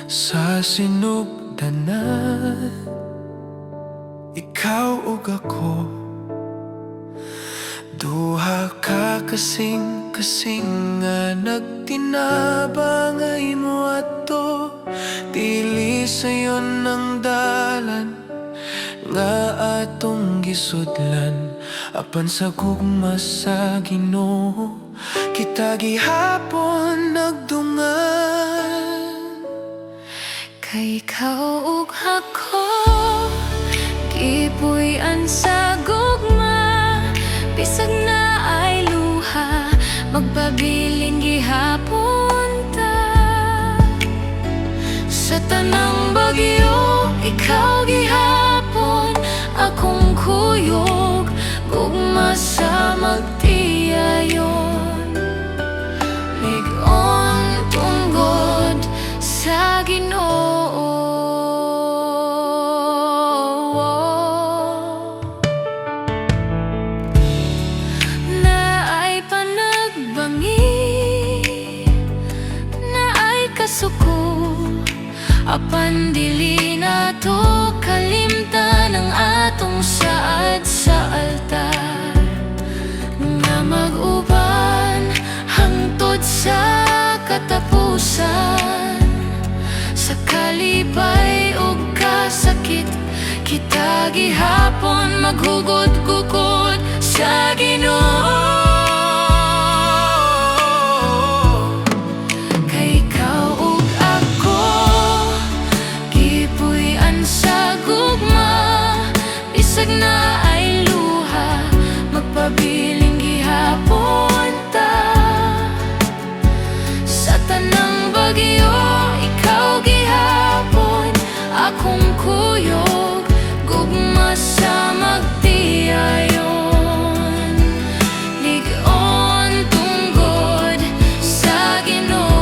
sa sinugdanan. Ikaw ug ako, duha ka kasing nga nagtinabang nga imo ato. Dili sayon ang dalan nga atong gisudlan, apan sa gugma sa Ginoo kita gihapon nagdungan. Kay ikaw ug ako gipuy-an sa gugma, bisag na ay luha, magpabiling gihapon ta. Sa tanang bagyo, ikaw gihapon akong kuyog, gugma sa magtiayon. Lig-on tunggod sa Ginoo. Suko, apan dili na to kalimtan ang atong saad sa altar, nga mag-uban hangtod sa katapusan. Sa kalipay ug kasakit, kita gihapon maghugod-gugod sa Ginoo. Na ay luha, magpabiling gihapon ta. Sa tanang bagyo, ikaw gihapon akong kuyog, gugma sa magtiayon. Lig-on tunggod sa Ginoo.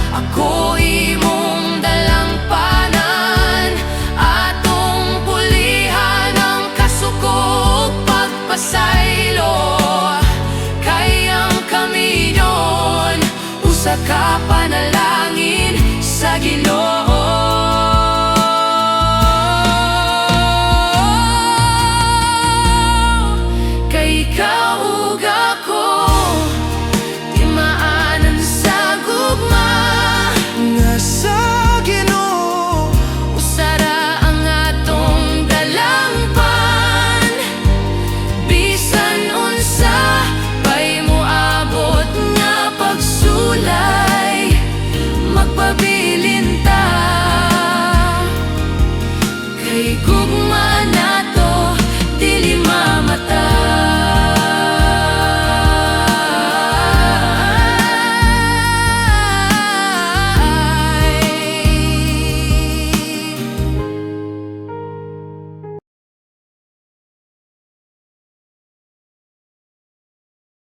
Ako imong dalampanan, atong pulihan ang kasukog pagpasaylo. Kay ang kami doon, usa ka panalangin sa Ginoo.